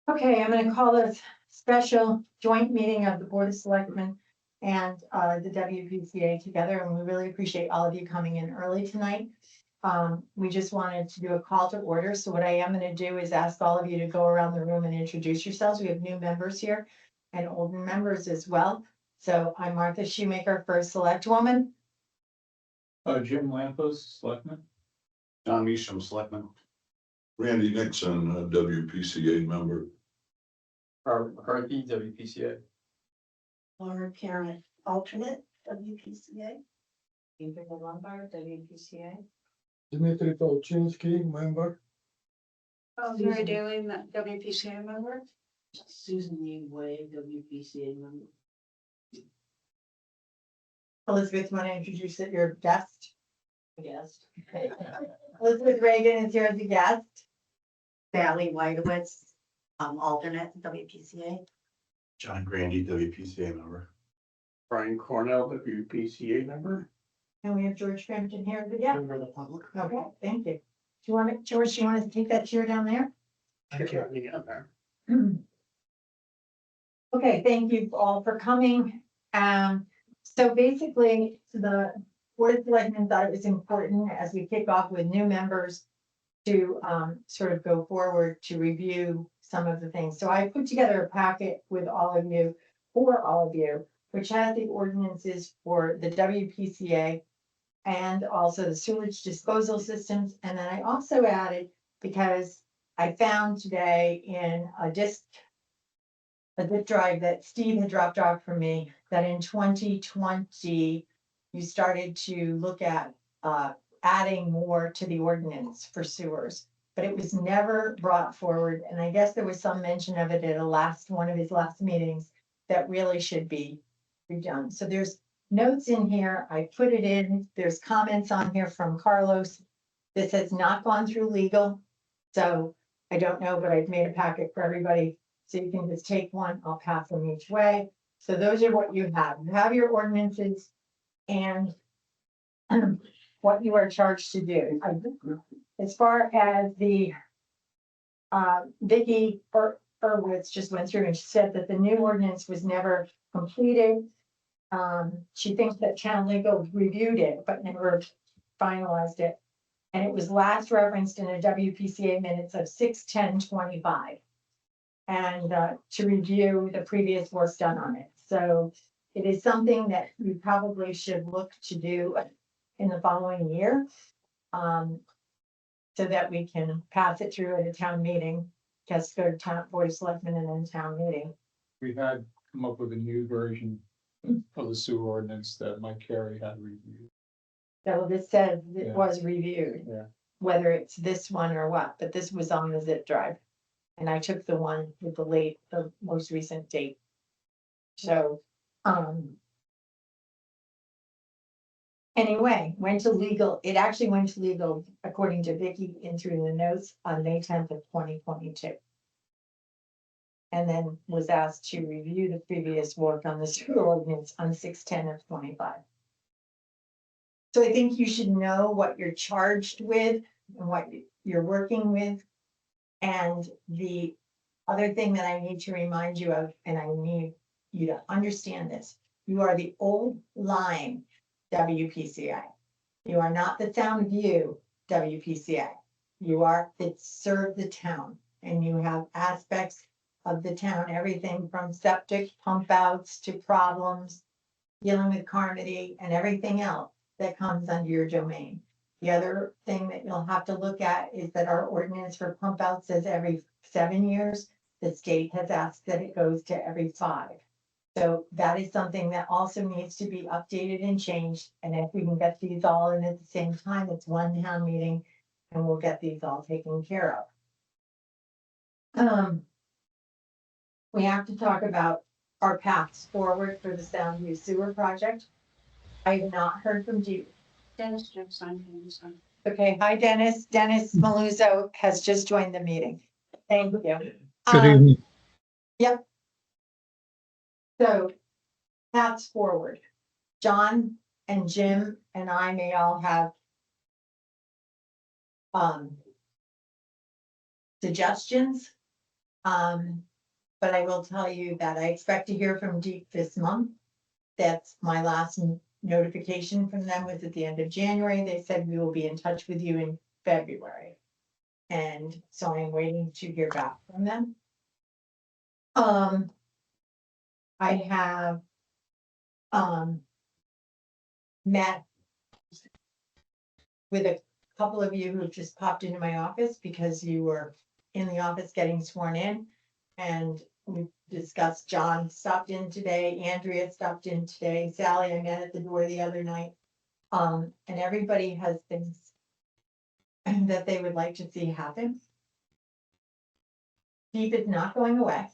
Okay, I'm gonna call this special joint meeting of the Board of Selectmen and the WPCA together, and we really appreciate all of you coming in early tonight. We just wanted to do a call to order, so what I am gonna do is ask all of you to go around the room and introduce yourselves. We have new members here and old members as well. So I'm Martha Shoemaker, first select woman. Jim Lampos, Selectman. John Meacham, Selectman. Randy Nixon, WPCA member. Robert McCarthy, WPCA. Laura Karen, alternate, WPCA. Adrian Lombard, WPCA. Dmitry Tolchinsky, member. Mary Daly, WPCA member. Susan Yee Way, WPCA member. Elizabeth, you want to introduce your guest? Yes. Okay. Elizabeth Reagan is here as a guest. Sally Whitewitz, alternate, WPCA. John Grandy, WPCA member. Brian Cornell, WPCA member. And we have George Frampton here as a guest. Member of the public. Okay, thank you. Do you want it, George, do you want to take that chair down there? Get me on there. Okay, thank you all for coming. So basically, the Board of Selectmen thought it was important as we kick off with new members to sort of go forward to review some of the things. So I put together a packet with all of you, for all of you, which has the ordinances for the WPCA and also the sewage disposal systems. And then I also added, because I found today in a zip drive that Steve had dropped off for me, that in 2020, you started to look at adding more to the ordinance for sewers, but it was never brought forward. And I guess there was some mention of it at one of his last meetings that really should be redone. So there's notes in here. I put it in. There's comments on here from Carlos. This has not gone through legal. So I don't know, but I've made a packet for everybody. So you can just take one. I'll pass them each way. So those are what you have. You have your ordinances and what you are charged to do. As far as the Vicky Hurwitz just went through and she said that the new ordinance was never completed. She thinks that Town Legal reviewed it, but never finalized it. And it was last referenced in a WPCA minutes of 6/10/25. And to review the previous work done on it. So it is something that you probably should look to do in the following year. So that we can pass it through at a town meeting, just go to town board of selectmen and then town meeting. We had come up with a new version of the sewer ordinance that Mike Carey had reviewed. So this says it Yeah. was reviewed. Yeah. Whether it's this one or what, but this was on the zip drive. And I took the one with the most recent date. So, anyway, went to legal. It actually went to legal, according to Vicky, in through the notes on May 10th of 2022. And then was asked to review the previous work on the sewer ordinance on 6/10/25. So I think you should know what you're charged with and what you're working with. And the other thing that I need to remind you of, and I need you to understand this, you are the old line WPCA. You are not the Sound View WPCA. You are, it served the town and you have aspects of the town, everything from septic pump outs to problems, dealing with Carmody and everything else that comes under your domain. The other thing that you'll have to look at is that our ordinance for pump out says every 7 years. The state has asked that it goes to every 5. So that is something that also needs to be updated and changed. And if we can get these all in at the same time, it's one town meeting and we'll get these all taken care of. We have to talk about our paths forward for the Soundview Sewer project. I have not heard from you. Dennis Jeff signed. Okay, hi Dennis. Dennis Maluzzo has just joined the meeting. Thank you. Good evening. Yep. So paths forward. John and Jim and I may all have suggestions. But I will tell you that I expect to hear from Deep this month. That's my last notification from them was at the end of January. They said we will be in touch with you in February. And so I'm waiting to hear back from them. I have met with a couple of you who have just popped into my office because you were in the office getting sworn in. And we discussed, John stopped in today, Andrea stopped in today, Sally I met at the door the other night. And everybody has things that they would like to see happen. Deep is not going away.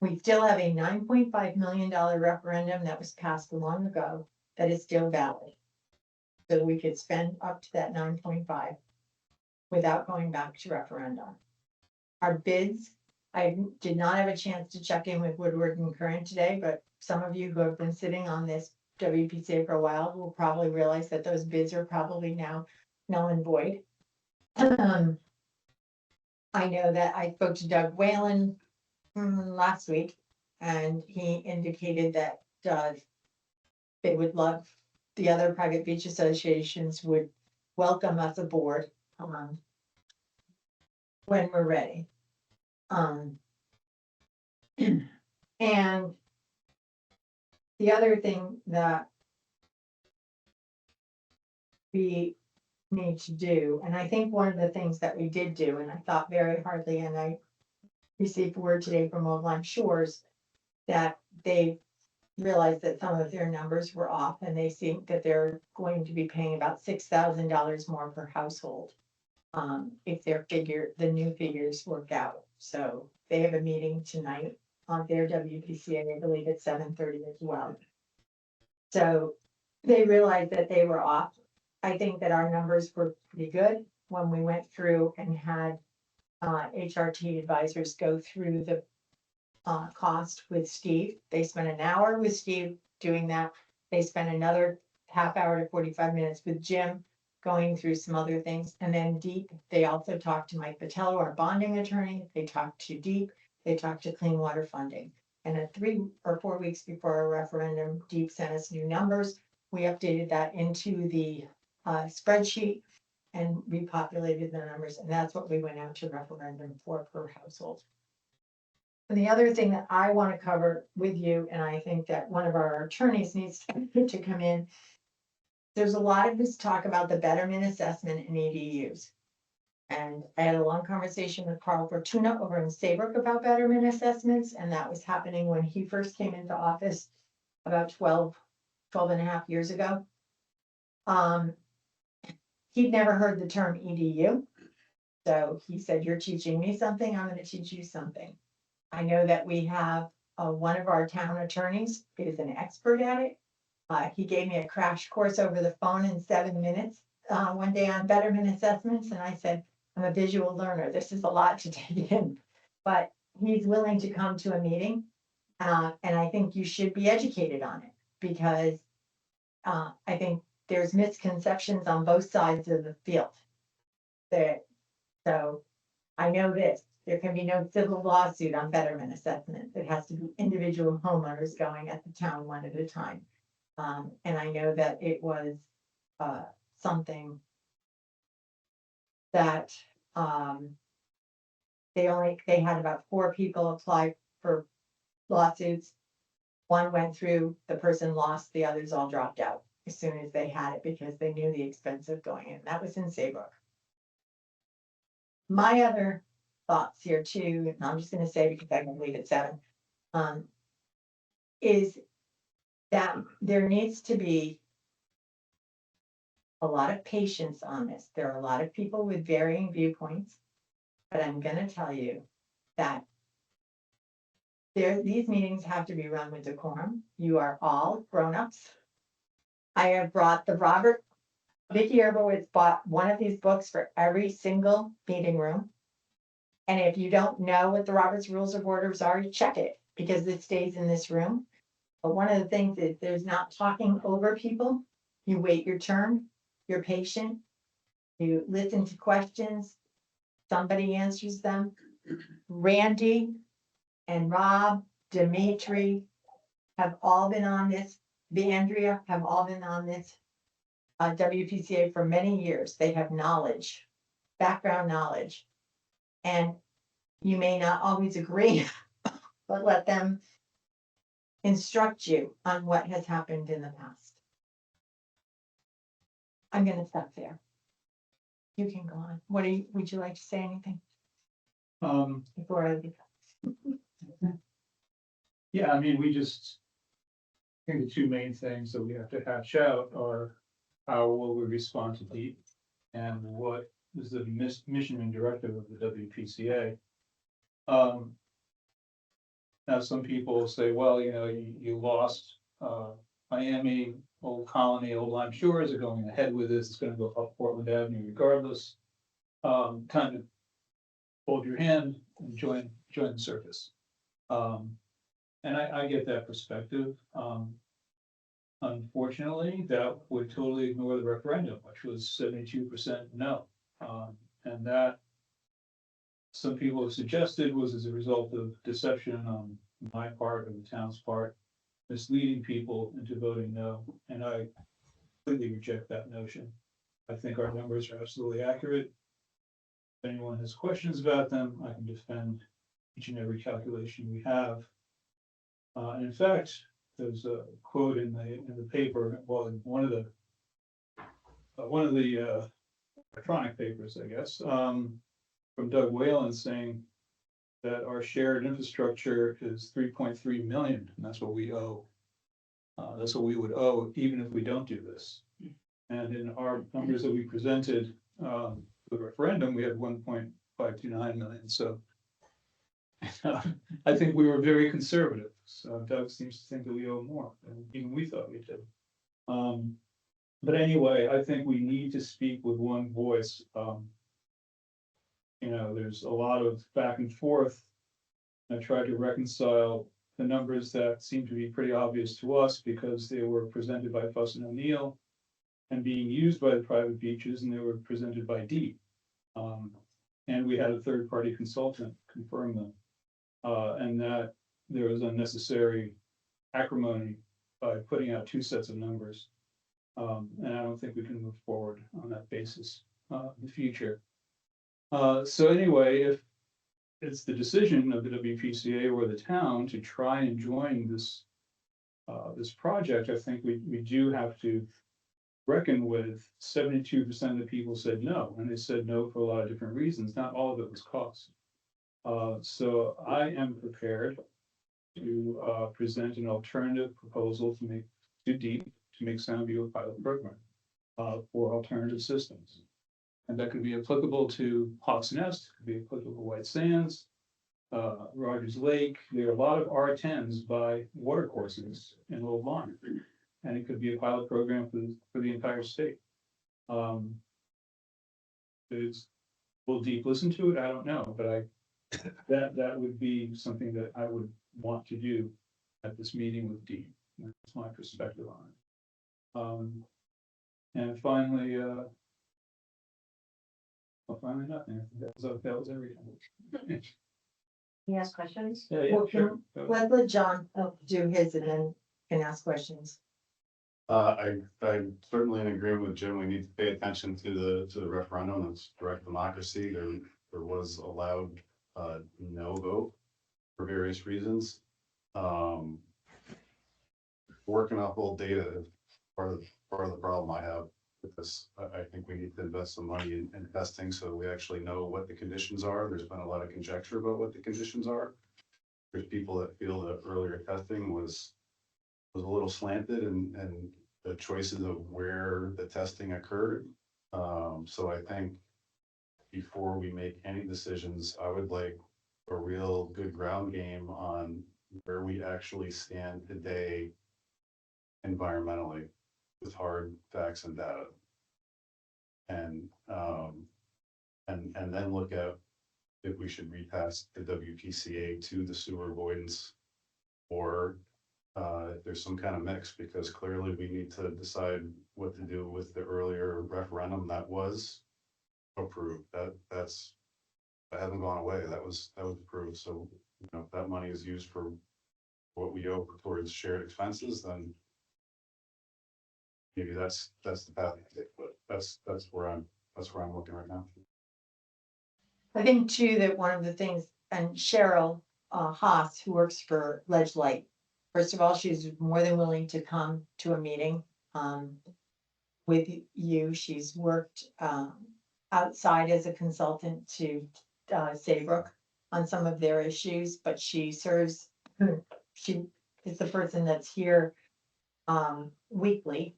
We still have a $9.5 million referendum that was passed long ago that is still valid. So we could spend up to that 9.5 without going back to referendum. Our bids, I did not have a chance to check in with Woodward and Curran today, but some of you who have been sitting on this WPCA for a while will probably realize that those bids are probably now null and void. I know that I spoke to Doug Whalen last week, and he indicated that they would love, the other private beach associations would welcome us aboard when we're ready. And the other thing that we need to do, and I think one of the things that we did do, and I thought very hardly, and I received word today from Old Lyme Shores that they realized that some of their numbers were off, and they think that they're going to be paying about $6,000 more per household if the new figures work out. So they have a meeting tonight on their WPCA, I believe at 7:30 as well. So they realized that they were off. I think that our numbers were pretty good when we went through and had HRT advisors go through the cost with Steve. They spent an hour with Steve doing that. They spent another half hour to 45 minutes with Jim going through some other things. And then Deep, they also talked to Mike Patello, our bonding attorney. They talked to Deep. They talked to Clean Water Funding. And at 3 or 4 weeks before our referendum, Deep sent us new numbers. We updated that into the spreadsheet and repopulated the numbers. And that's what we went out to referendum for per household. And the other thing that I want to cover with you, and I think that one of our attorneys needs to come in, there's a lot of this talk about the betterment assessment in EDUs. And I had a long conversation with Carl Fortuna over in Saybrook about betterment assessments, and that was happening when he first came into office about 12 and a half years ago. He'd never heard the term EDU. So he said, "You're teaching me something, I'm going to teach you something." I know that we have one of our town attorneys is an expert at it. He gave me a crash course over the phone in 7 minutes one day on betterment assessments. And I said, I'm a visual learner. This is a lot to take in, but he's willing to come to a meeting. And I think you should be educated on it because I think there's misconceptions on both sides of the field. So I know this. There can be no civil lawsuit on betterment assessment. It has to be individual homeowners going at the town one at a time. And I know that it was something that they had about 4 people apply for lawsuits. One went through, the person lost, the others all dropped out as soon as they had it because they knew the expense of going in. That was in Saybrook. My other thoughts here too, and I'm just going to say because I'm going to leave at 7, is that there needs to be a lot of patience on this. There are a lot of people with varying viewpoints, but I'm going to tell you that these meetings have to be run with decorum. You are all grown-ups. I have brought Vicki Erbowitz bought one of these books for every single meeting room. And if you don't know what the Robert's Rules of Orders are, you check it because it stays in this room. But one of the things is there's not talking over people. You wait your turn, you're patient, you listen to questions, somebody answers them, Randy and Rob, Dimitri have all been on this, Andrea have all been on this WPCA for many years. They have knowledge, background knowledge. And you may not always agree, but let them instruct you on what has happened in the past. I'm gonna stop there. You can go on. Would you like to say anything before I leave? Yeah, I mean, I think the two main things that we have to hash out are how will we respond to DEEP and what is the mission and directive of the WPCA. Now, some people say, well, you lost, Miami, Old Colony, Old Lime Shores are going ahead with this, it's gonna go up Portland Avenue regardless. Kind of hold your hand and join the circus. And I get that perspective. Unfortunately, that would totally ignore the referendum, which was 72% no. And that some people have suggested was as a result of deception on my part or the town's part, misleading people into voting no. And I completely reject that notion. I think our numbers are absolutely accurate. If anyone has questions about them, I can defend each and every calculation we have. And in fact, there's a quote in the paper, well, in one of the electronic papers, I guess, from Doug Whalen saying that our shared infrastructure is 3.3 million, and that's what we owe. That's what we would owe even if we don't do this. And in our numbers that we presented for the referendum, we had 1.529 million. So I think we were very conservative. So Doug seems to think that we owe more than even we thought we did. But anyway, I think we need to speak with one voice. There's a lot of back and forth. I tried to reconcile the numbers that seem to be pretty obvious to us because they were presented by Fuss and O'Neill and being used by the private beaches, and they were presented by DEEP. And we had a third-party consultant confirm them. And that there was unnecessary acrimony by putting out two sets of numbers. And I don't think we can move forward on that basis in the future. So anyway, if it's the decision of the WPCA or the town to try and join this project, I think we do have to reckon with 72% of the people said no, and they said no for a lot of different reasons. Not all of it was cost. So I am prepared to present an alternative proposal to DEEP to make Soundview a pilot program for alternative systems. And that could be applicable to Hawks Nest, could be applicable to White Sands, Rogers Lake. There are a lot of R10s by watercourses in Old Lyme, and it could be a pilot program for the entire state. Will DEEP listen to it? I don't know, but that would be something that I would want to do at this meeting with DEEP. That's my perspective on it. And finally, nothing. That was everything. He has questions? Yeah, Well, sure. Let John do his and then can ask questions. I'm certainly in agreement with Jim. We need to pay attention to the referendum. It's direct democracy. There was a loud no vote for various reasons. Working off old data is part of the problem I have with this. I think we need to invest some money in testing so we actually know what the conditions are. There's been a lot of conjecture about what the conditions are. There's people that feel that earlier testing was a little slanted and the choices of where the testing occurred. So I think before we make any decisions, I would like a real good ground game on where we actually stand today environmentally with hard facts and data. And then look at if we should retest the WPCA to the sewer avoidance or if there's some kind of mix, because clearly we need to decide what to do with the earlier referendum that was approved. That's that hasn't gone away. That was approved. So, you know, if that money is used for what we owe towards shared expenses, then maybe that's the path to take, but that's where I'm looking right now. I think too, that one of the things, and Cheryl Haas, who works for Ledge Light, first of all, she's more than willing to come to a meeting with you. She's worked outside as a consultant to Saybrook on some of their issues, but she serves, she is the person that's here weekly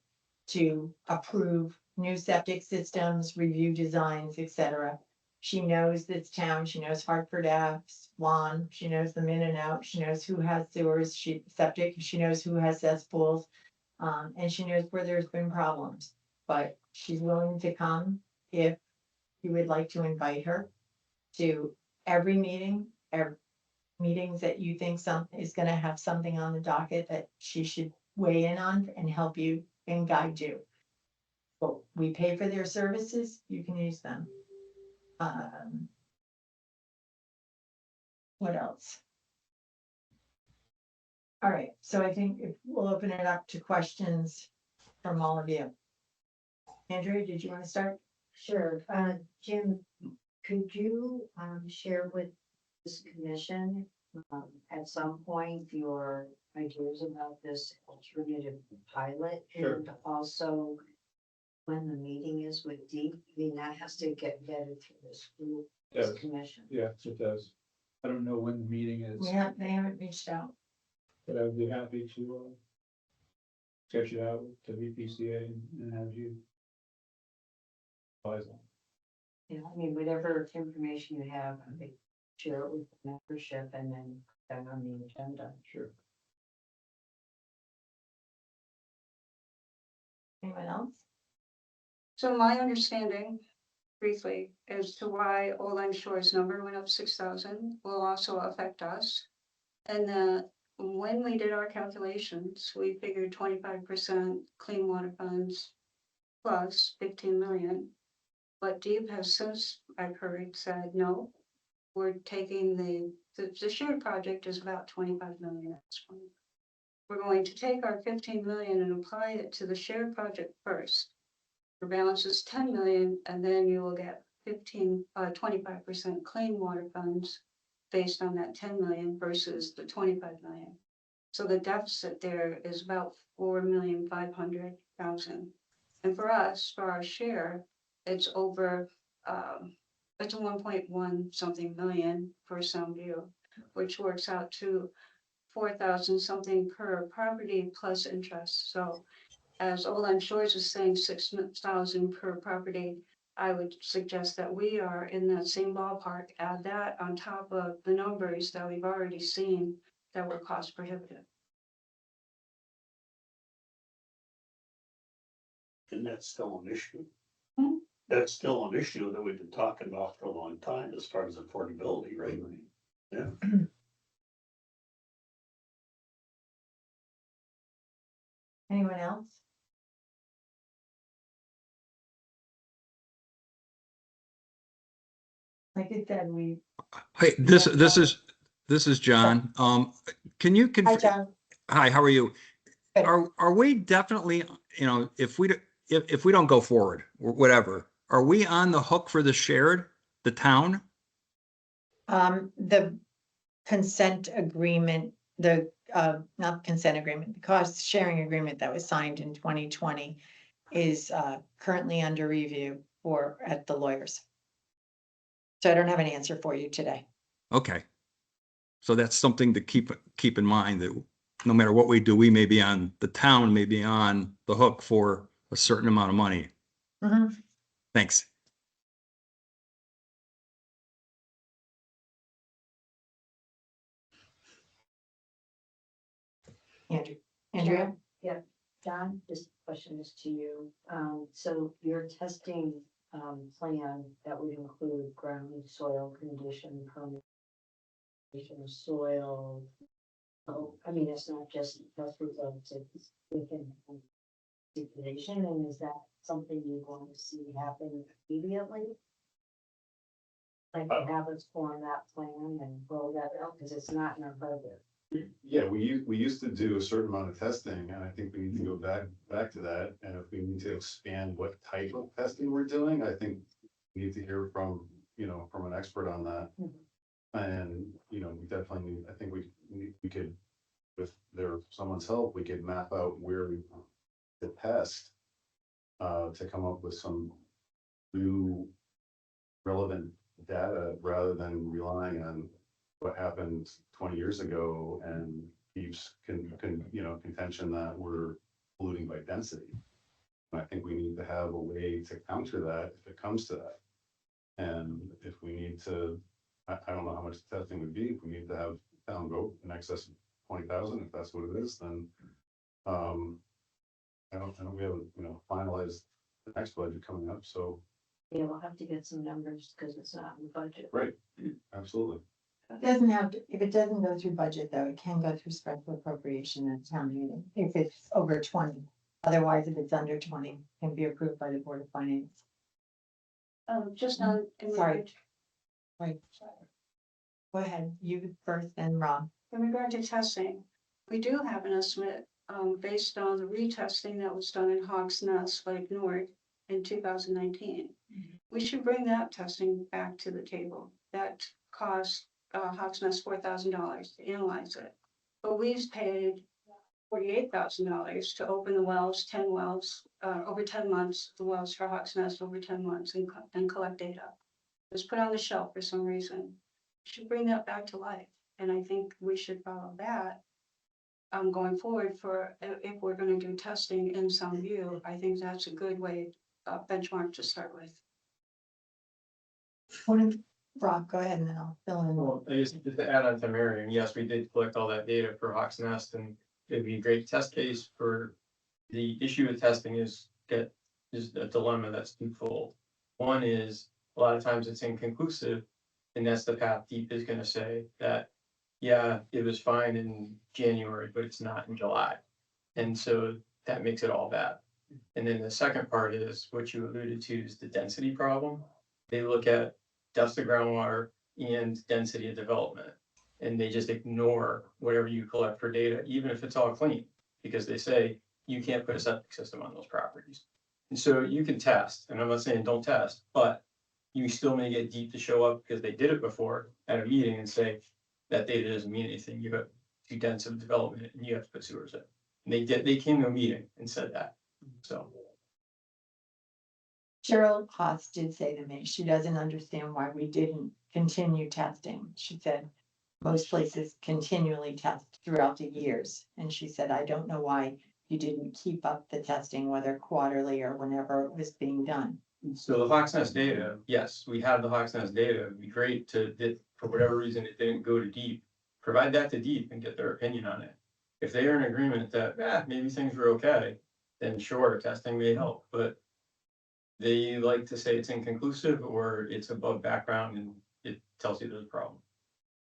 to approve new septic systems, review designs, etc. She knows this town, she knows Hartford Ave, Swan, she knows them in and out, she knows who has sewers, septic, she knows who has cesspools. And she knows where there's been problems, but she's willing to come if you would like to invite her to every meeting, meetings that you think is gonna have something on the docket that she should weigh in on and help you and guide you. But we pay for their services, you can use them. What else? All right, so I think we'll open it up to questions from all of you. Andrea, did you want to start? Sure. Jim, could you share with this commission at some point your ideas about this alternative pilot? Sure. And also when the meeting is with Deep, I mean, that has to get vetted through this group, this Yes. commission. Yeah, it does. I don't know when the meeting is, They haven't reached out. but I would be happy to sketch it out to WPCA and have you advise on. Yeah, I mean, whatever information you have, I think, share it with the membership and then put that on the agenda. Sure. Anyone else? So my understanding, briefly, as to why Old Shore's number went up 6,000 will also affect us. And when we did our calculations, we figured 25% clean water funds plus 15 million. But Deep has since, I've heard, said, no, we're taking the shared project is about 25 million at this point. We're going to take our 15 million and apply it to the shared project first. Your balance is 10 million, and then you will get 25% clean water funds based on that 10 million versus the 25 million. So the deficit there is about 4,500,000. And for us, for our share, it's over, it's a 1.1 something million for Soundview, which works out to 4,000 something per property plus interest. So as Old Shores is saying, 6,000 per property, I would suggest that we are in that same ballpark. Add that on top of the numbers that we've already seen that were cost prohibitive. And that's still an issue. Hmm? That's still an issue that we've been talking about for a long time as far as affordability, right? Yeah. Anyone else? Like I said, Hey, this is John. Can you hi, John. Hi, how are you? Good. Are we definitely, you know, if we don't go forward or whatever, are we on the hook for the town? The consent agreement, not consent agreement, the cost sharing agreement that was signed in 2020 is currently under review at the lawyers. So I don't have an answer for you today. Okay. So that's something to keep in mind, that no matter what we do, the town may be on the hook for a certain amount of money. Mhm. Thanks. Andrea? Yeah, John, this question is to you. So your testing plan that would include ground soil condition, permeation of soil. Oh, I mean, it's not just test results, it's within stipulation, and is that something you want to see happen immediately? like have us form that plan and roll that out, because it's not in our budget. Yeah, we used to do a certain amount of testing, and I think we need to go back to that, and if we need to expand what type of testing we're doing, I think we need to hear from, from an expert on that. And, we definitely need, I think we could, with someone's help, we could map out where we could test to come up with some new relevant data rather than relying on what happened 20 years ago and keeps contention that we're polluting by density. And I think we need to have a way to counter that if it comes to that. And if we need to, I don't know how much the testing would be, if we need to have town go in excess of 20,000, if that's what it is, then I don't, we haven't, finalized the next budget coming up, so. Yeah, we'll have to get some numbers because it's not in the budget. Right, absolutely. It doesn't have to, if it doesn't go through budget though, it can go through special appropriation at town meeting, if it's over 20. Otherwise, if it's under 20, it can be approved by the Board of Finance. Just on. Sorry. Right. Go ahead, you first, then Rob. In regard to testing, we do have an estimate, based on the retesting that was done in Hog's Nest Lake North in 2019. We should bring that testing back to the table. That cost, Hog's Nest $4,000 to analyze it. But we've paid $48,000 to open the wells, 10 wells, over 10 months, the wells for Hog's Nest over 10 months and collect data. It was put on the shelf for some reason. We should bring that back to life. And I think we should follow that going forward for if we're going to do testing in some view. I think that's a good way benchmark to start with. Rob, go ahead and then I'll fill in. Well, I guess just to add on to Marion, yes, we did collect all that data for Hawks Nest, and it'd be a great test case for the issue with testing is a dilemma that's twofold. One is a lot of times it's inconclusive, and that's the path Deep is going to say that, yeah, it was fine in January, but it's not in July. And so that makes it all bad. And then the second part is what you alluded to is the density problem. They look at depth of groundwater and density of development, and they just ignore whatever you collect for data, even if it's all clean, because they say you can't put a septic system on those properties. And so you can test, and I'm not saying don't test, but you still may get Deep to show up because they did it before at a meeting and say that data doesn't mean anything. You have too dense of development and you have to put sewers in. And they came to a meeting and said that. So Cheryl Haas did say to me, she doesn't understand why we didn't continue testing. She said most places continually test throughout the years. And she said, I don't know why you didn't keep up the testing, whether quarterly or whenever it was being done. So the Hawks Nest data, yes, we have the Hawks Nest data. It'd be great that for whatever reason it didn't go to Deep. Provide that to Deep and get their opinion on it. If they are in agreement that maybe things were okay, then sure, testing may help. But they like to say it's inconclusive or it's above background and it tells you there's a problem.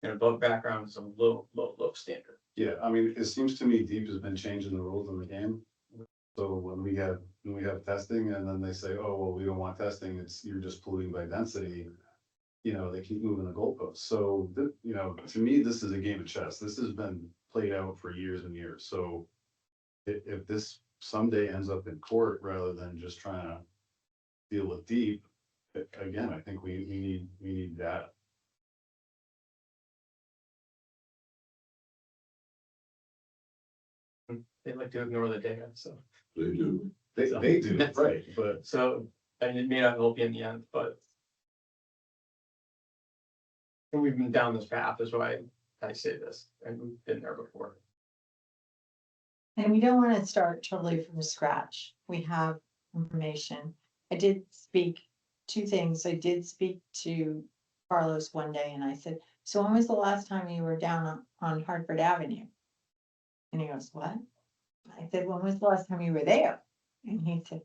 And above background is a low standard. Yeah, I mean, it seems to me Deep has been changing the rules in the game. So when we have testing and then they say, oh, well, we don't want testing, you're just polluting by density. They keep moving the goalposts. So, to me, this is a game of chess. This has been played out for years and years. So if this someday ends up in court rather than just trying to deal with Deep, again, I think we need data. They like to ignore the data, so. They do. They do, right, but So, and it may not help you in the end, but. And we've been down this path, is why I say this, and we've been there before. And we don't want to start totally from scratch. We have information. I did speak two things. I did speak to Carlos one day and I said, so when was the last time you were down on Hartford Avenue? And he goes, what? I said, when was the last time you were there? And he said,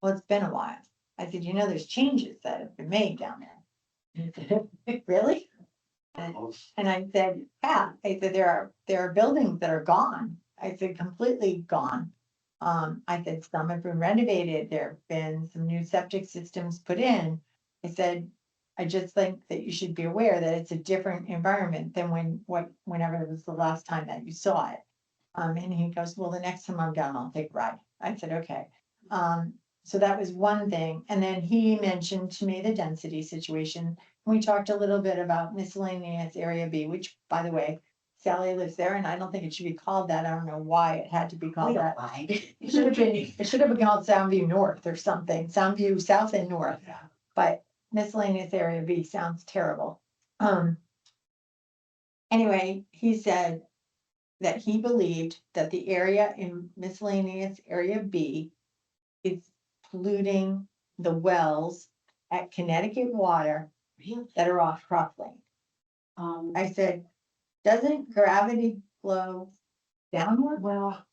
well, it's been a while. I said, there's changes that have been made down there. And he said, really? And I said, yeah. I said, there are buildings that are gone. I said, completely gone. I said, some have been renovated. There have been some new septic systems put in. I said, I just think that you should be aware that it's a different environment than whenever it was the last time that you saw it. And he goes, well, the next time I'm down, I'll take a ride. I said, okay. So that was one thing. And then he mentioned to me the density situation. We talked a little bit about miscellaneous area B, which, by the way, Sally lives there, and I don't think it should be called that. I don't know why it had to be called that. It should have been called Soundview North or something, Soundview South and North, but miscellaneous area B sounds terrible. Anyway, he said that he believed that the area in miscellaneous area B is polluting the wells at Connecticut Water that are off Cross Lane. I said, doesn't gravity flow downward? Well,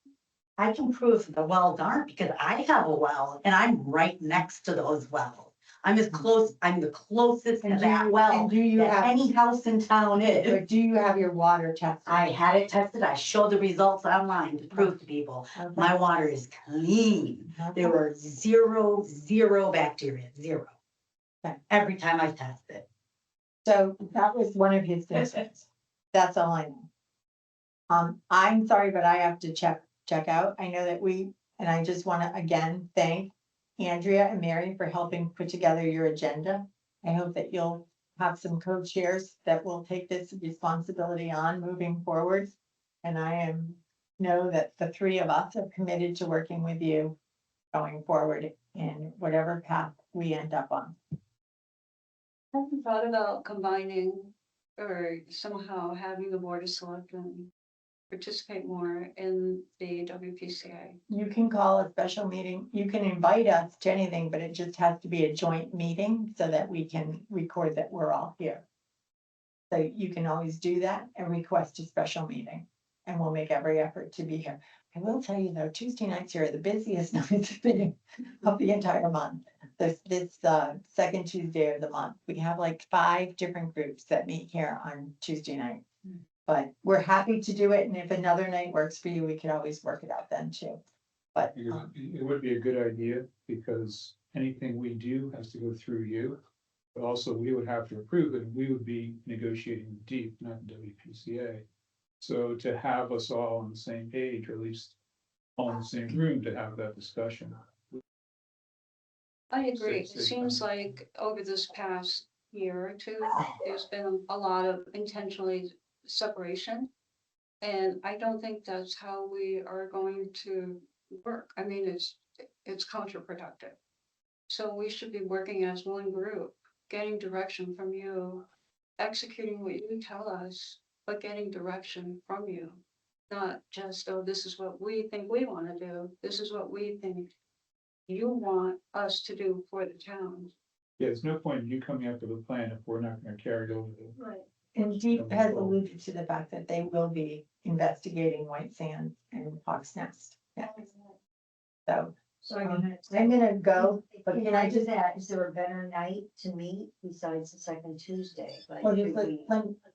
I can prove the wells aren't because I have a well and I'm right next to those wells. I'm the closest to that well And do you that have, any house in town is. but do you have your water tested? I had it tested. I showed the results online to prove to people. Okay. My water is clean. Okay. There were zero bacteria, zero. Okay. Every time I tested. So that was one of his concerns. That's all I know. I'm sorry, but I have to check out. I know that and I just want to again thank Andrea and Mary for helping put together your agenda. I hope that you'll have some co-chairs that will take this responsibility on moving forward. And I know that the three of us are committed to working with you going forward in whatever path we end up on. Have you thought about combining or somehow having the board of selectmen participate more in the WPCA? You can call a special meeting. You can invite us to anything, but it just has to be a joint meeting so that we can record that we're all here. So you can always do that and request a special meeting, and we'll make every effort to be here. I will tell you though, Tuesday nights here are the busiest nights of the entire month. This second Tuesday of the month, we have like 5 different groups that meet here on Tuesday night. But we're happy to do it, and if another night works for you, we could always work it out then too. But It would be a good idea, because anything we do has to go through you. But also, we would have to approve it, and we would be negotiating deep, not WPCA. So to have us all on the same page, or at least all in the same room to have that discussion. I agree. It Same seems time. like over this past year or two, there's been a lot of intentionally separation. And I don't think that's how we are going to work. I mean, it's counterproductive. So we should be working as one group, getting direction from you, executing what you tell us, but getting direction from you. Not just, oh, this is what we think we want to do. This is what we think you want us to do for the town. Yeah, there's no point in you coming up with a plan if we're not gonna carry it over. Right. And Deep has alluded to the fact that they will be investigating White Sands and Hawks Nest. Yeah. So I'm gonna go, but can I just add, Is there a better night to meet besides the second Tuesday? Like, well, just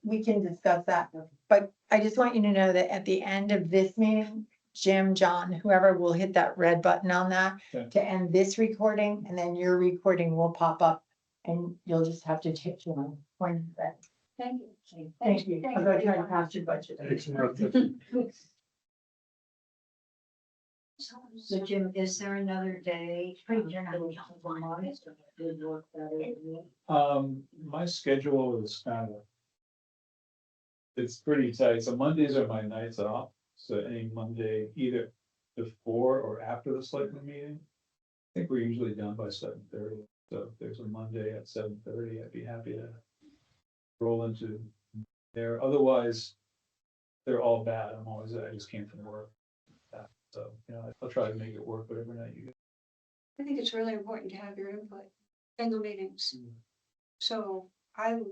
we can discuss that. But I just want you to know that at the end of this meeting, Jim, John, whoever will hit that red button on that Okay. to end this recording, and then your recording will pop up and you'll just have to take your point. Thank you. Thank you. I'm going to try to pass your budget. So Jim, is there another day? My schedule is it's pretty tight. So Mondays are my nights off. So any Monday, either before or after the selectmen meeting. I think we're usually done by 7:30. So if there's a Monday at 7:30, I'd be happy to roll into there. Otherwise, they're all bad. I just came from work. So, I'll try to make it work whatever night you get. I think it's really important to have your input in the meetings. So I'd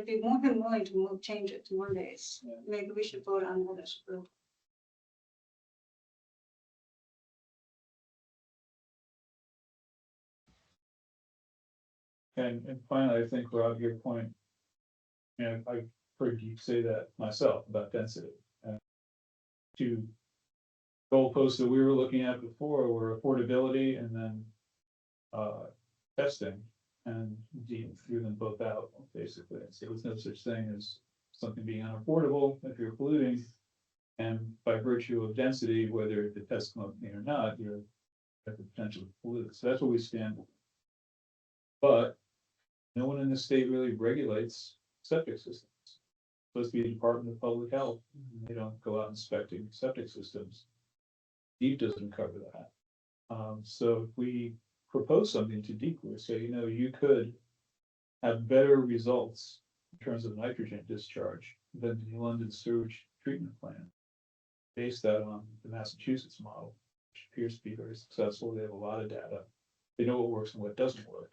be more than willing to change it to Mondays. Yeah. Maybe we should vote on that as a group. And finally, I think Rob, your point, I heard you say that myself about density. Two goalposts that we were looking at before were affordability and then testing. and threw them both out, basically. So there was no such thing as something being unaffordable if you're polluting. And by virtue of density, whether the test come up or not, you're at the potential to pollute. So that's what we stand for. But no one in the state really regulates septic systems. It's supposed to be a Department of Public Health. They don't go out inspecting septic systems. DEEP doesn't cover that. So if we propose something to DEEP, we say, you could have better results in terms of nitrogen discharge than the London sewage treatment plant, based that on the Massachusetts model, which appears to be very successful. They have a lot of data. They know what works and what doesn't work.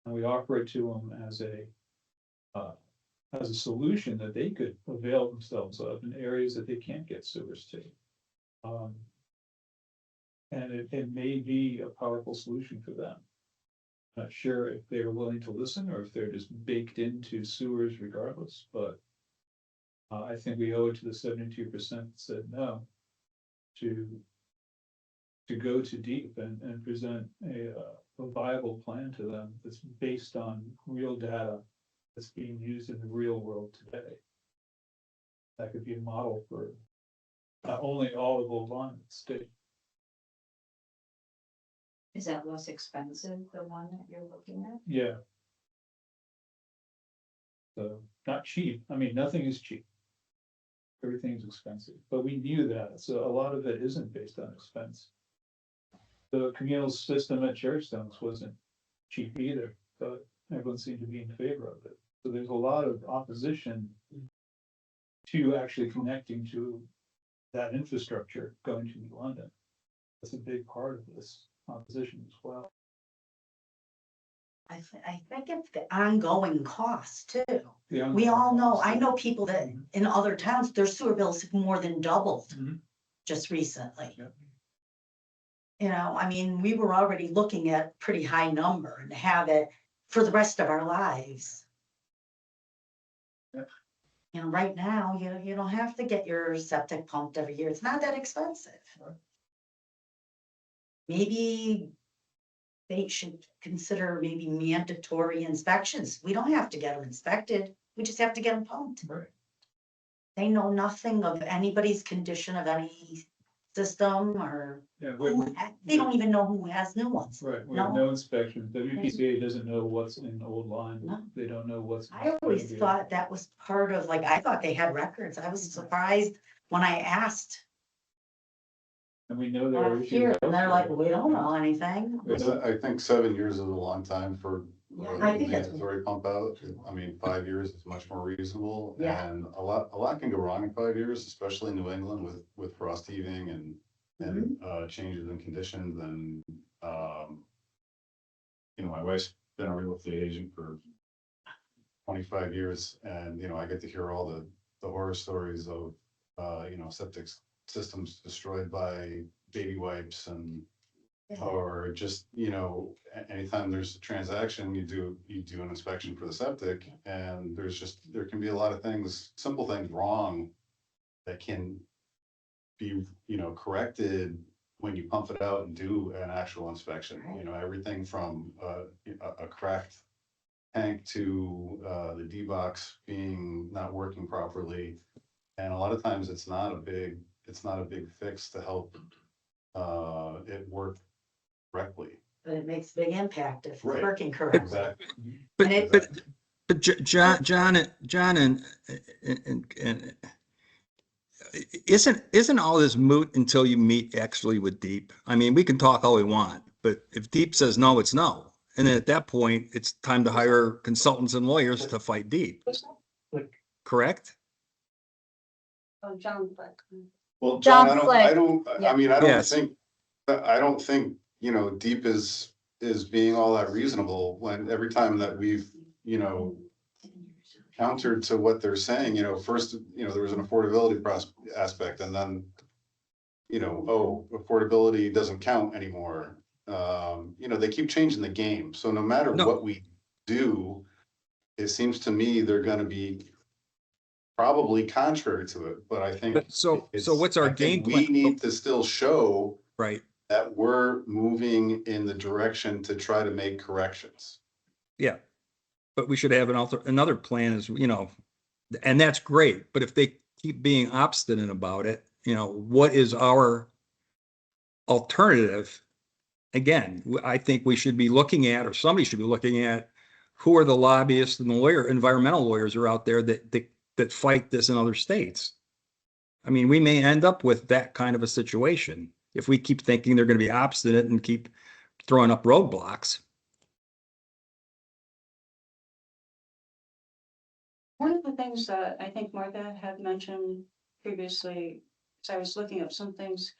And we offer it to them as a solution that they could avail themselves of in areas that they can't get sewers to. And it may be a powerful solution for them. Not sure if they're willing to listen or if they're just baked into sewers regardless, but I think we owe it to the 72% that said no to go to DEEP and present a viable plan to them that's based on real data that's being used in the real world today. That could be a model for not only all of Old Lyme, but the state. Is that less expensive, the one that you're looking at? Yeah. So not cheap. I mean, nothing is cheap. Everything's expensive, but we knew that. So a lot of it isn't based on expense. The communal system at Cherrystones wasn't cheap either, but everyone seemed to be in favor of it. So there's a lot of opposition to actually connecting to that infrastructure going to New London. That's a big part of this opposition as well. I think it's the ongoing cost too. The We all know, ongoing I know people that in other towns, their sewer bills have more than doubled Mhm. just recently. Yep. I mean, we were already looking at pretty high number and have it for the rest of our lives. Yep. Right now, you don't have to get your septic pumped every year. It's not that expensive. Right. Maybe they should consider maybe mandatory inspections. We don't have to get them inspected. We just have to get them pumped. Right. They know nothing of anybody's condition of any system or Yeah, they don't even know who has new ones. right. We have no inspection. WPCA doesn't know what's in Old Lyme. No. They don't know what's. I always thought that was part of, I thought they had records. I was surprised when I asked And we know there are last issues. year, and they're like, elsewhere. we don't know anything. I think 7 years is a long time for I think that's- mandatory pump out. I mean, 5 years is much more reasonable. Yeah. And a lot can go wrong in 5 years, especially in New England with frost heaving and changes in conditions and, my wife's been a real estate agent for 25 years and, I get to hear all the horror stories of, septic systems destroyed by baby wipes and or just, anytime there's a transaction, you do an inspection for the septic and there can be a lot of things, simple things wrong that can be, corrected when you pump it out and do an actual inspection, everything from a cracked tank to the D-box being not working properly. And a lot of times it's not a big fix to help it work correctly. But it makes a big impact if it's Right. working correctly. Exactly. But John and isn't all this moot until you meet actually with DEEP? I mean, we can talk all we want, but if DEEP says no, it's no. And then at that point, it's time to hire consultants and lawyers to fight DEEP. Correct? Oh, John, but. Well, John, John I Fleck. don't Yes. think, DEEP is being all that reasonable when every time that we've, countered to what they're saying, first, there was an affordability aspect and then, affordability doesn't count anymore. They keep changing the game. So no matter No. what we do, it seems to me they're gonna be probably contrary to it, but I think. So what's our I think game We plan? need to still show Right. that we're moving in the direction to try to make corrections. Yeah. But we should have another plan is, you know, and that's great, but if they keep being obstinate about it, you know, what is our alternative? Again, I think we should be looking at, or somebody should be looking at, who are the lobbyists and the environmental lawyers are out there that fight this in other states. I mean, we may end up with that kind of a situation if we keep thinking they're going to be obstinate and keep throwing up roadblocks. One of the things that I think Martha had mentioned previously, as I was looking up some things,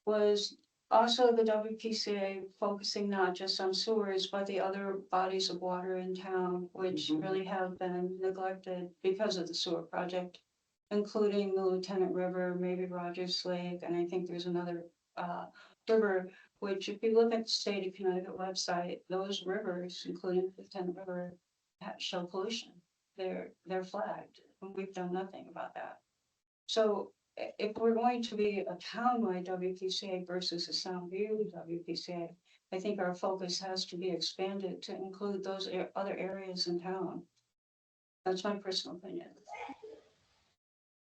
was also the WPCA focusing not just on sewers, but the other bodies of water in town, which really have been neglected because of the sewer project, including the Lieutenant River, maybe Rogers Lake, and I think there's another river, which if you look at the state of Connecticut website, those rivers, including the Lieutenant River, show pollution. They're flagged, and we've done nothing about that. So if we're going to be a townwide WPCA versus a Soundview WPCA, I think our focus has to be expanded to include those other areas in town. That's my personal opinion.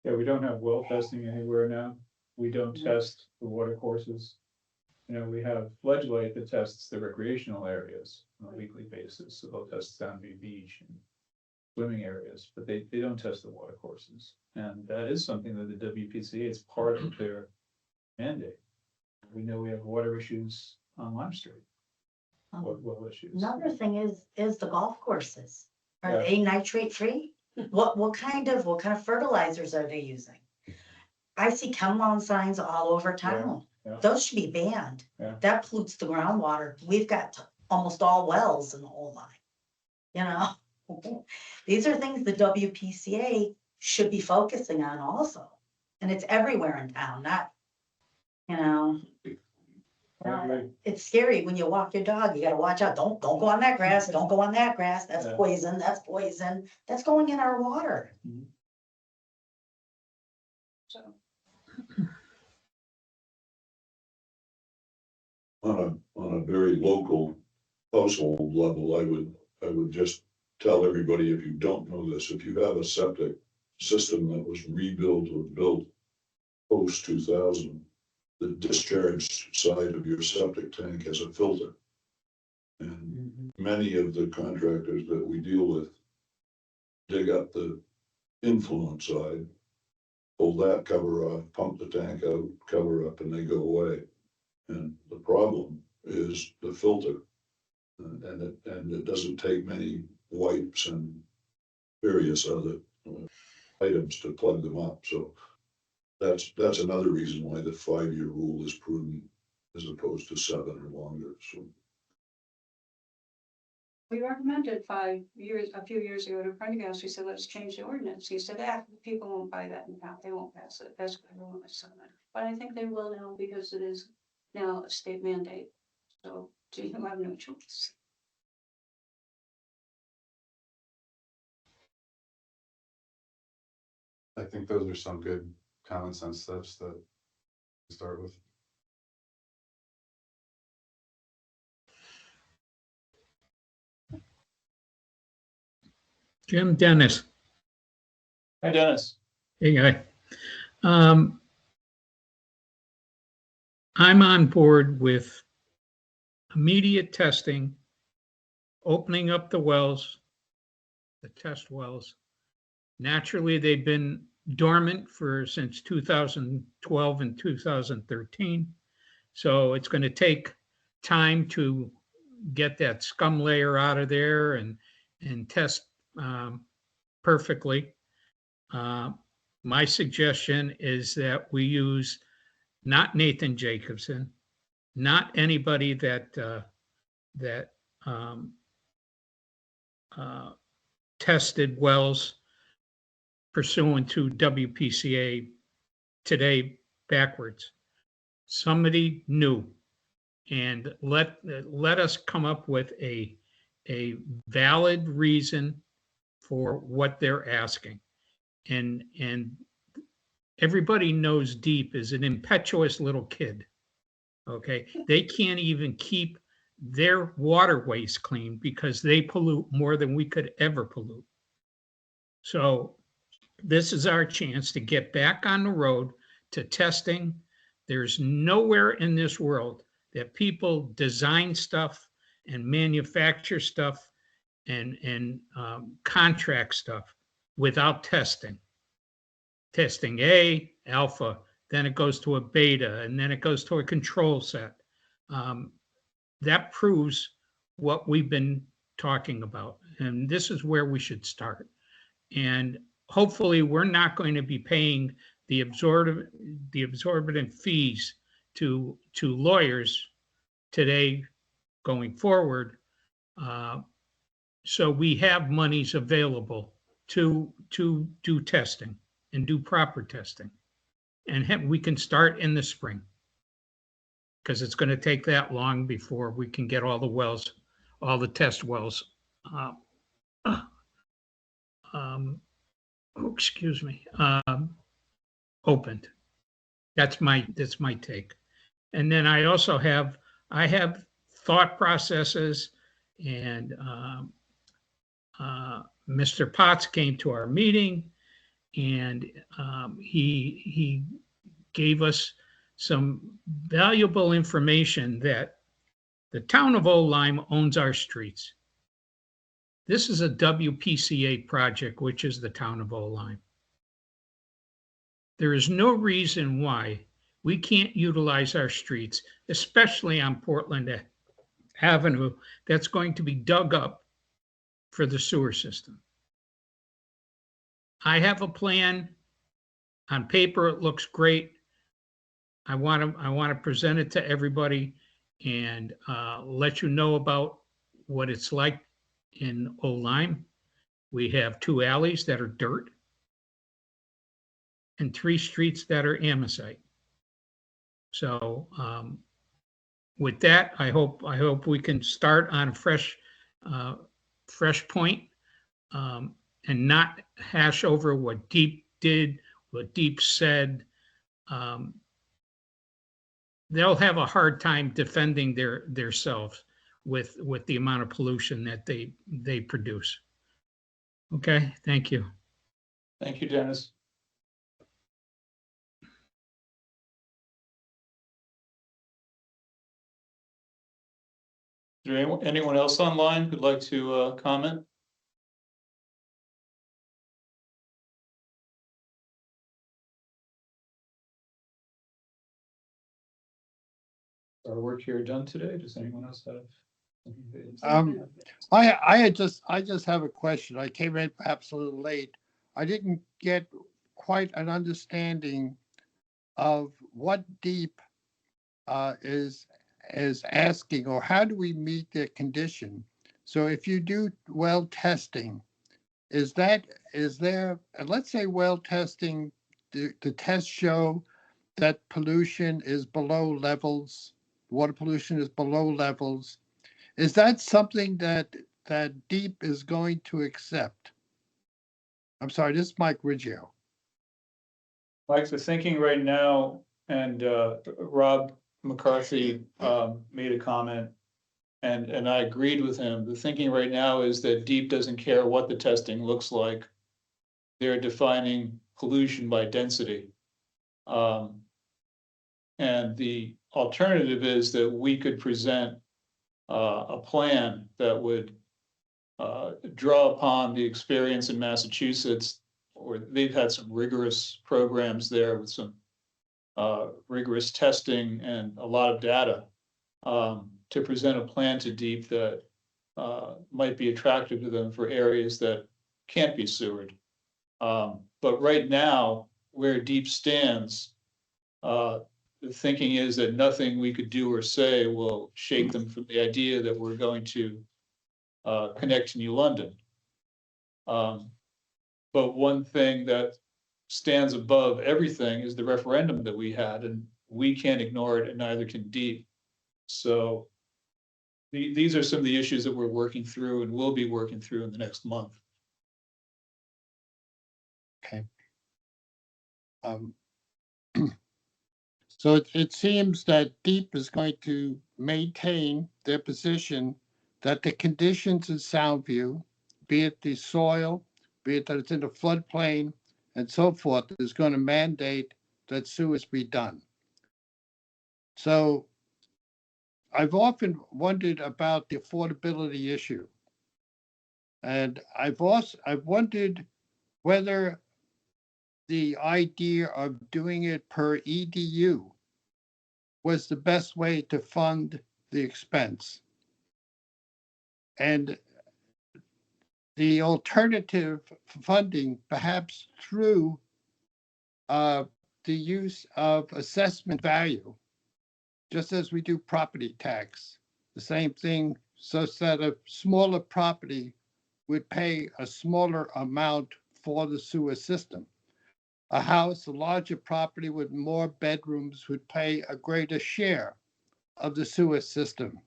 Yeah, we don't have well testing anywhere now. We don't test the water courses. You know, we have Floodlight that tests the recreational areas on a weekly basis, so they'll test Soundview Beach and swimming areas, but they don't test the water courses. And that is something that the WPCA is part of their mandate. We know we have water issues on Lime Street. Well issues. Another thing is the golf courses. Are Yeah. they nitrate free? What kind of fertilizers are they using? I see chemlound signs all over town. Yeah. Those should be banned. Yeah. That pollutes the groundwater. We've got almost all wells in the whole line. You know, these are things the WPCA should be focusing on also. And it's everywhere in town, not, you know. I agree. It's scary when you walk your dog, you gotta watch out, don't go on that grass, don't go on that grass, that's Yeah. poison, that's going in our water. So On a very local household level, I would just tell everybody, if you don't know this, if you have a septic system that was rebuilt or built post 2000, the discharge side of your septic tank has a filter. And many of the contractors that we deal with dig up the influent side, pull that cover off, pump the tank out, cover up, and they go away. And the problem is the filter. And it doesn't take many wipes and various other items to plug them up. So that's another reason why the 5-year rule is prudent as opposed to 7 or longer. So we recommended 5 years, a few years ago to Prendergast. We said, let's change the ordinance. He said, people won't buy that now. They won't pass it. That's what everyone was saying. But I think they will now because it is now a state mandate. So you have no choice. I think those are some good common sense steps that to start with. Jim Dennis. Hi, Dennis. Hey, guy. I'm on board with immediate testing, opening up the wells, the test wells. Naturally, they've been dormant since 2012 and 2013. So it's going to take time to get that scum layer out of there and test perfectly. My suggestion is that we use not Nathan Jacobson, not anybody that tested wells pursuant to WPCA today backwards. Somebody new, and let us come up with a valid reason for what they're asking. And everybody knows Deep is an impetuous little kid. Okay, they can't even keep their waterways clean because they pollute more than we could ever pollute. So this is our chance to get back on the road to testing. There's nowhere in this world that people design stuff and manufacture stuff and contract stuff without testing. Testing A, alpha, then it goes to a beta, and then it goes to a control set. That proves what we've been talking about. And this is where we should start. And hopefully we're not going to be paying the exorbitant fees to lawyers today going forward. So we have monies available to do testing and do proper testing. And we can start in the spring, because it's going to take that long before we can get all the wells, all the test wells. Excuse me, opened. That's my take. And then I also have thought processes, and Mr. Potts came to our meeting, and he gave us some valuable information that the town of Old Lyme owns our streets. This is a WPCA project, which is the town of Old Lyme. There is no reason why we can't utilize our streets, especially on Portland Avenue, that's going to be dug up for the sewer system. I have a plan. On paper, it looks great. I want to present it to everybody and let you know about what it's like in Old Lyme. We have 2 alleys that are dirt and 3 streets that are amosite. So with that, I hope we can start on a fresh point, and not hash over what Deep did, what Deep said. They'll have a hard time defending their selves with the amount of pollution that they produce. Okay, thank you. Thank you, Dennis. Is there anyone else online who'd like to comment? Our work here done today. Does anyone else have? I just have a question. I came in perhaps a little late. I didn't get quite an understanding of what Deep is asking, or how do we meet the condition? So if you do well testing, is there, let's say well testing, the tests show that pollution is below levels, water pollution is below levels. Is that something that Deep is going to accept? I'm sorry, this is Mike Riggio. Mike, the thinking right now, and Rob McCarthy made a comment, and I agreed with him. The thinking right now is that Deep doesn't care what the testing looks like. They're defining pollution by density. And the alternative is that we could present a plan that would draw upon the experience in Massachusetts, or they've had some rigorous programs there with some rigorous testing and a lot of data, to present a plan to Deep that might be attractive to them for areas that can't be sewered. But right now, where Deep stands, the thinking is that nothing we could do or say will shake them from the idea that we're going to connect to New London. But one thing that stands above everything is the referendum that we had, and we can't ignore it, and neither can Deep. So these are some of the issues that we're working through and will be working through in the next month. Okay. So it seems that Deep is going to maintain their position that the conditions in Soundview, be it the soil, be it that it's in the floodplain and so forth, is going to mandate that sewers be done. So I've often wondered about the affordability issue. And I've wondered whether the idea of doing it per EDU was the best way to fund the expense. And the alternative funding, perhaps through the use of assessment value, just as we do property tax, the same thing, so that a smaller property would pay a smaller amount for the sewer system. A house, a larger property with more bedrooms would pay a greater share of the sewer system.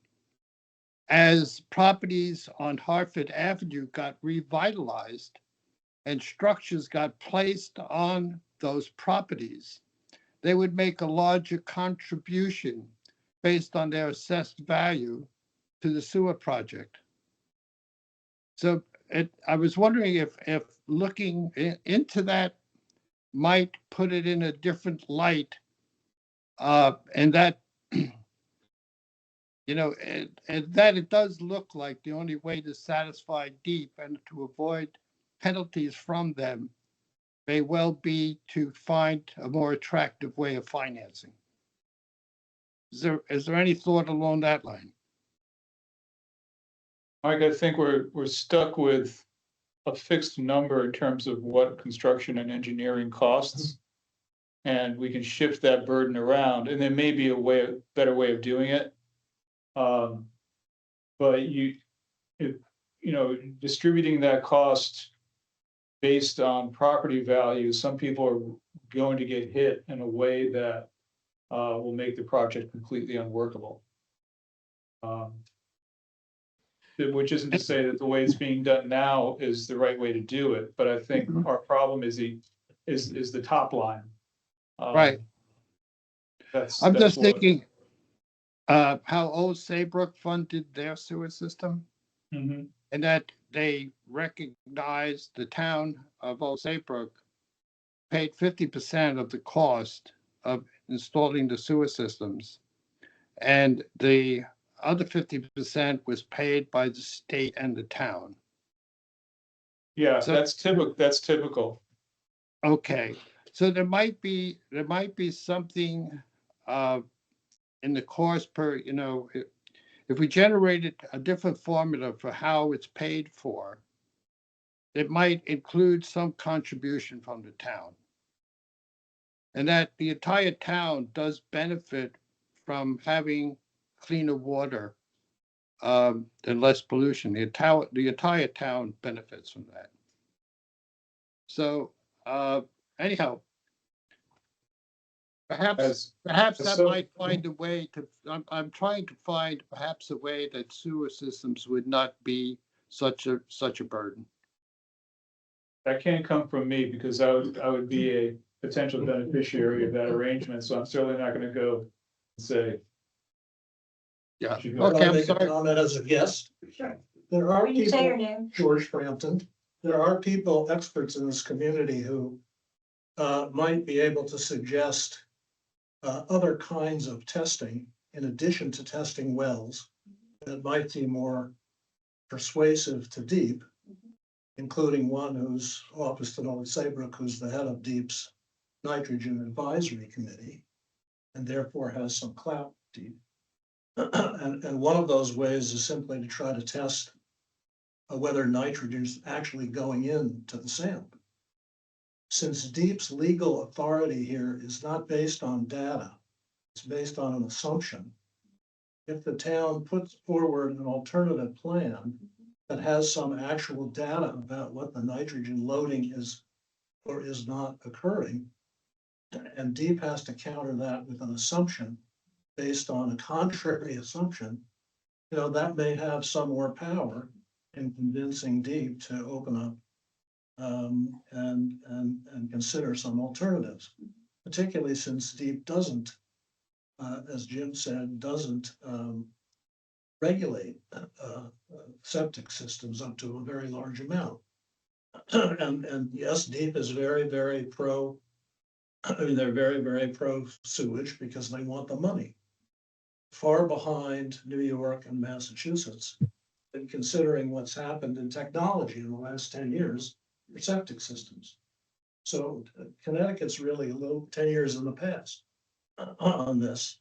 As properties on Hartford Avenue got revitalized and structures got placed on those properties, they would make a larger contribution based on their assessed value to the sewer project. So I was wondering if looking into that might put it in a different light, and that, and that it does look like the only way to satisfy Deep and to avoid penalties from them may well be to find a more attractive way of financing. Is there any thought along that line? Mike, I think we're stuck with a fixed number in terms of what construction and engineering costs. And we can shift that burden around, and there may be a better way of doing it. But distributing that cost based on property value, some people are going to get hit in a way that will make the project completely unworkable. Which isn't to say that the way it's being done now is the right way to do it, but I think our problem is the top line. Right. I'm just what- thinking how Old Saybrook funded their sewer system, Mhm. and that they recognized the town of Old Saybrook paid 50% of the cost of installing the sewer systems. And the other 50% was paid by the state and the town. Yeah, So- that's typical. Okay, so there might be something in the cost per, if we generated a different formula for how it's paid for, it might include some contribution from the town. And that the entire town does benefit from having cleaner water and less pollution. The entire town benefits from that. So anyhow, perhaps that might find a way to, I'm trying to find perhaps a way that sewer systems would not be such a burden. That can't come from me because I would be a potential beneficiary of that arrangement, so I'm certainly not gonna go and say. Yeah, should go. okay, I'm Make a sorry. comment as a guest. Sure. There are Will you say your people, name? George Frampton, there are people, experts in this community who might be able to suggest other kinds of testing in addition to testing wells that might be more persuasive to Deep, including one who's office to Old Saybrook, who's the head of Deep's Nitrogen Advisory Committee, and therefore has some clout with Deep. And one of those ways is simply to try to test whether nitrogen is actually going into the sand. Since Deep's legal authority here is not based on data, it's based on an assumption. If the town puts forward an alternative plan that has some actual data about what the nitrogen loading is or is not occurring, and Deep has to counter that with an assumption based on a contrary assumption, that may have some more power in convincing Deep to open up and consider some alternatives, particularly since Deep doesn't as Jim said, doesn't regulate septic systems up to a very large amount. And yes, DEEP is very, very pro, I mean, they're very, very pro sewage because they want the money. Far behind New York and Massachusetts, and considering what's happened in technology in the last 10 years for septic systems. So Connecticut's really a little 10 years in the past on this,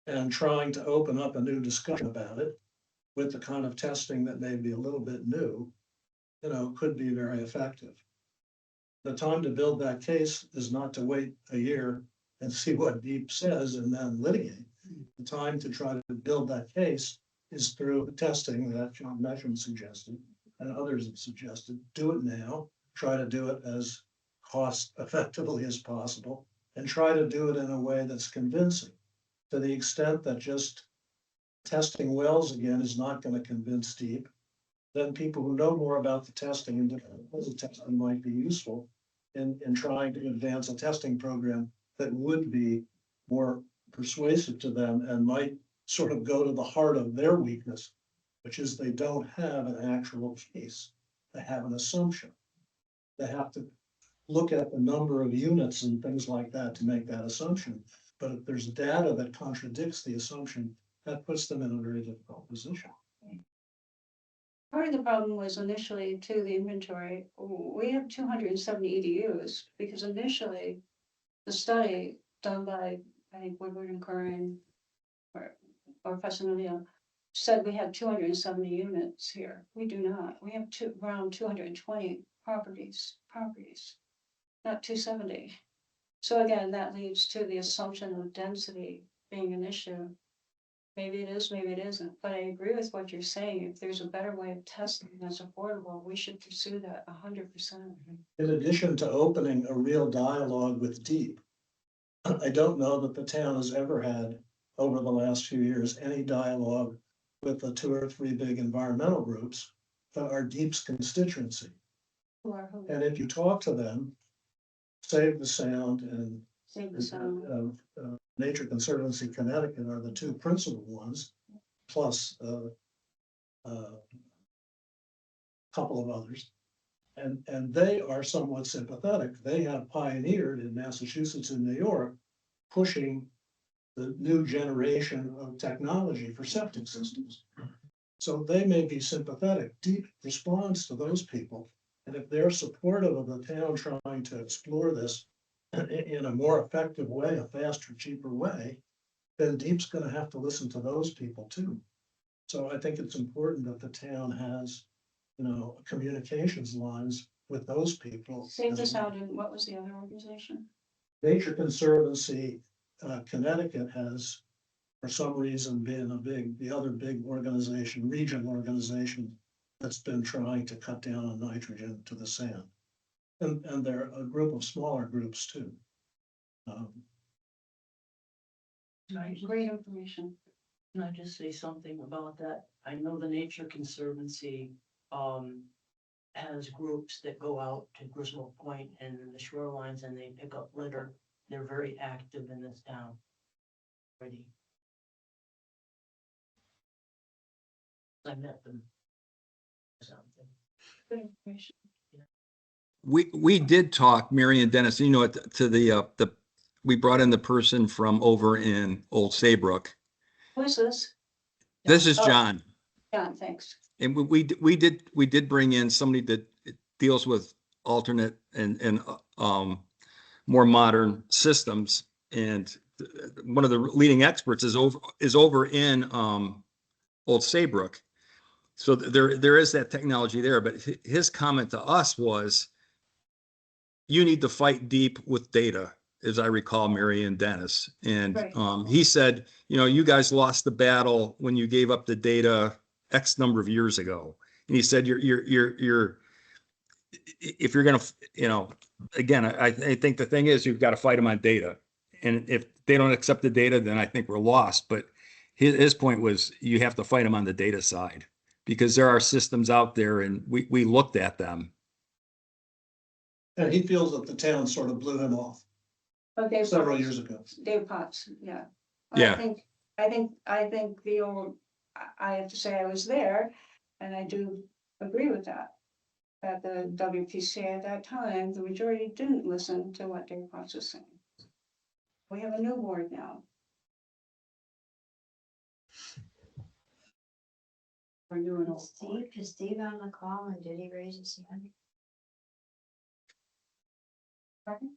and trying to open up a new discussion about it with the kind of testing that may be a little bit new, could be very effective. The time to build that case is not to wait a year and see what DEEP says and then litigate. The time to try to build that case is through the testing that John Meacham suggested and others have suggested. Do it now, try to do it as cost effectively as possible, and try to do it in a way that's convincing. To the extent that just testing wells again is not going to convince DEEP, then people who know more about the testing and different kinds of testing might be useful in trying to advance a testing program that would be more persuasive to them and might sort of go to the heart of their weakness, which is they don't have an actual case. They have an assumption. They have to look at the number of units and things like that to make that assumption. But if there's data that contradicts the assumption, that puts them in a very difficult position. Part of the problem was initially to the inventory, we have 270 EDUs because initially the study done by, I think, Woodward and Curran or Fasanilio said we had 270 units here. We do not. We have around 220 properties, not 270. So again, that leads to the assumption of density being an issue. Maybe it is, maybe it isn't, but I agree with what you're saying. If there's a better way of testing that's affordable, we should pursue that 100%. In addition to opening a real dialogue with DEEP, I don't know that the town has ever had, over the last few years, any dialogue with the 2 or 3 big environmental groups that are DEEP's constituency. And if you talk to them, Save the Sound and Save the Sound. Nature Conservancy Connecticut are the 2 principal ones, plus a couple of others. And they are somewhat sympathetic. They have pioneered in Massachusetts and New York, pushing the new generation of technology for septic systems. So they may be sympathetic. DEEP responds to those people. And if they're supportive of the town trying to explore this in a more effective way, a faster, cheaper way, then DEEP's going to have to listen to those people too. So I think it's important that the town has, communications lines with those people. Save the Sound, and what was the other organization? Nature Conservancy, Connecticut has, for some reason, been the other big organization, regional organization that's been trying to cut down on nitrogen to the sand. And there are a group of smaller groups too. Great information. Can I just say something about that? I know the Nature Conservancy has groups that go out to Griswold Point and the shorelines and they pick up litter. They're very active in this town. Already. I met them. Something. Good information. We did talk, Mary and Dennis, to the we brought in the person from over in Old Saybrook. Who is this? This is John. John, thanks. And we did bring in somebody that deals with alternate and more modern systems. And one of the leading experts is over in Old Saybrook. So there is that technology there. But his comment to us was, you need to fight DEEP with data, as I recall, Mary and Dennis. And Right. He said, you guys lost the battle when you gave up the data X number of years ago. And he said, if you're going to, again, I think the thing is you've got to fight them on data. And if they don't accept the data, then I think we're lost. But his point was you have to fight them on the data side because there are systems out there and we looked at them. And he feels that the town sort of blew him off But Dave several Potts- years ago. Dave Potts, yeah. Yeah. I think the old, I have to say I was there, and I do agree with that. That the WPCA at that time, the majority didn't listen to what Dave Cross was saying. We have a new board now. We're doing all. Is Steve on the call and did he raise his hand? Pardon?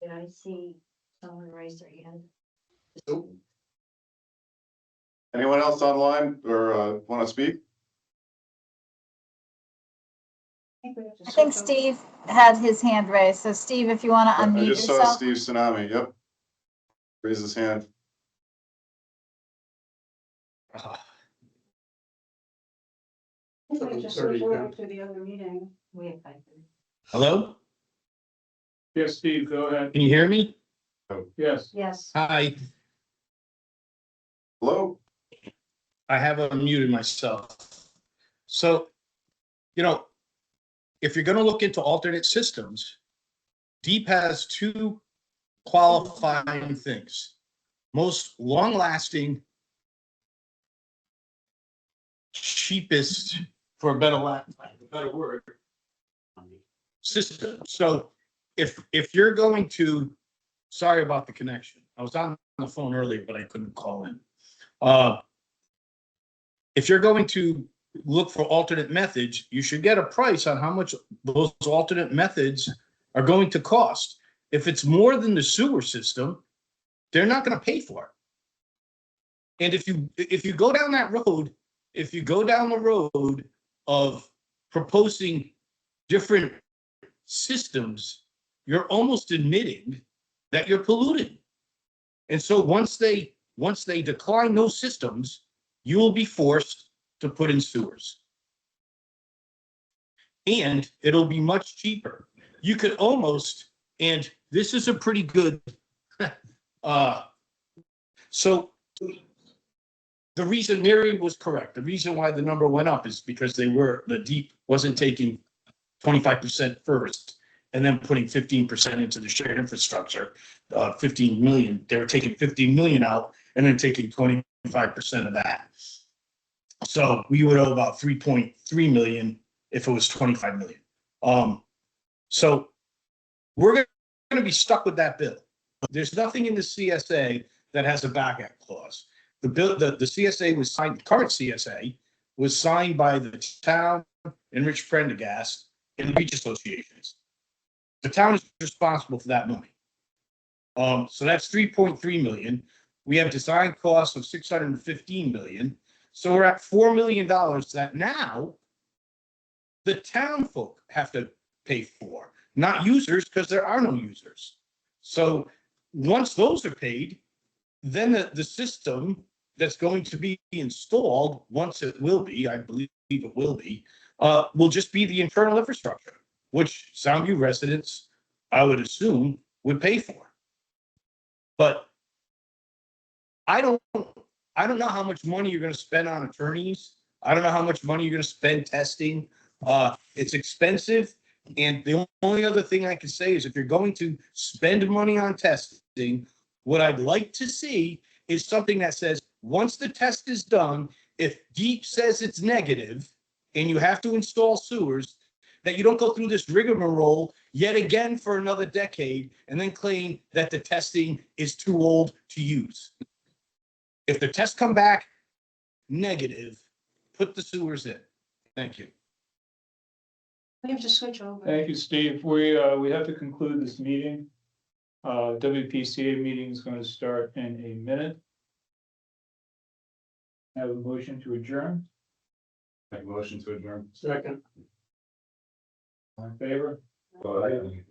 Did I see someone raise their hand? Anyone else online or want to speak? I think we have to I think switch over. Steve had his hand raised. So Steve, if you want to I unmute just saw yourself. Steve Tsunami, yep. Raise his hand. I think we have to switch over to the other meeting. We have 5. Hello? Yes, Steve, go ahead. Can you hear me? Yes. Yes. Hi, Hello? I have unmuted myself. So, you know, if you're gonna look into alternate systems, Deep has 2 qualifying things. Most long-lasting, cheapest, for a better word, system. So if you're going to, sorry about the connection. I was on the phone earlier, but I couldn't call in. If you're going to look for alternate methods, you should get a price on how much those alternate methods are going to cost. If it's more than the sewer system, they're not going to pay for it. And if you go down that road, if you go down the road of proposing different systems, you're almost admitting that you're polluting. And so once they decline those systems, you will be forced to put in sewers. And it'll be much cheaper. You could almost, and this is a pretty good, so the reason Mary was correct, the reason why the number went up is because the Deep wasn't taking 25% first and then putting 15% into the shared infrastructure, 15 million. They were taking 15 million out and then taking 25% of that. So we would owe about 3.3 million if it was 25 million. So we're going to be stuck with that bill. There's nothing in the CSA that has a backup clause. The CSA was signed, the current CSA was signed by the town and Rich Prendergast and the beach associations. The town is responsible for that money. So that's 3.3 million. We have design costs of 615 million. So we're at $4 million that now the town folk have to pay for, not users, because there are no users. So once those are paid, then the system that's going to be installed, once it will be, I believe it will just be the internal infrastructure, which Soundview residents, I would assume, would pay for. But I don't know how much money you're going to spend on attorneys. I don't know how much money you're going to spend testing. It's expensive. And the only other thing I can say is if you're going to spend money on testing, what I'd like to see is something that says, once the test is done, if Deep says it's negative and you have to install sewers, that you don't go through this rigmarole yet again for another decade and then claim that the testing is too old to use. If the tests come back negative, put the sewers in. Thank you. We have to switch over. Thank you, Steve. We have to conclude this meeting. WPCA meeting is going to start in a minute. Have a motion to adjourn. Make a motion to adjourn. Second. All in favor? Aye.